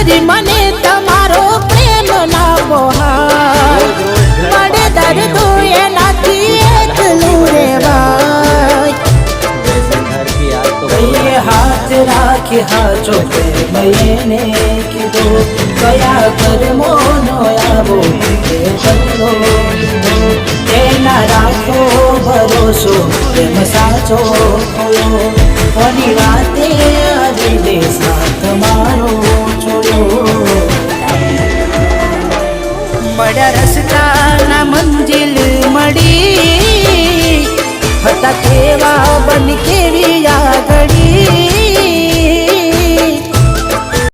કરી મને તમારો પ્રેમ ના પોહાય મળે દર્દ એનાથી એકલું રેવાય હાથ રાખી હાચો મેને કીધો કયા કર્મોનો આવો તેના રાખો ભરોસો પ્રેમ સાચો કોની વાતે હૃદય સાથ મારો છોડ્યો મળ્યા રસ્તાના મંજિલ મળી હતા કેવા બન કેવી આગળી